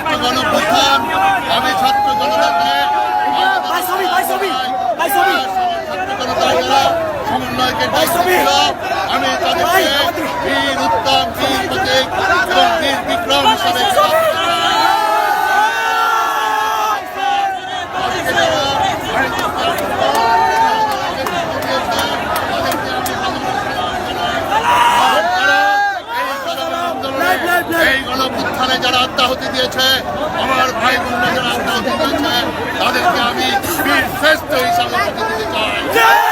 ছাত্র গণঅভ্যুত্থান, আমি ছাত্র জনতাকে সমন্বয়কের দায়িত্ব ছিল। আমি তাদেরকে বীর উত্তম, বীর প্রতীক এবং বীর বিক্রম হিসাবে এই গণঅভ্যুত্থানে যারা আত্মাহুতি দিয়েছে, আমার ভাই বোনরা যারা আত্মাহুতি দিয়েছে, তাদেরকে আমি বীর শ্রেষ্ঠ হিসাবে দিতে চাই।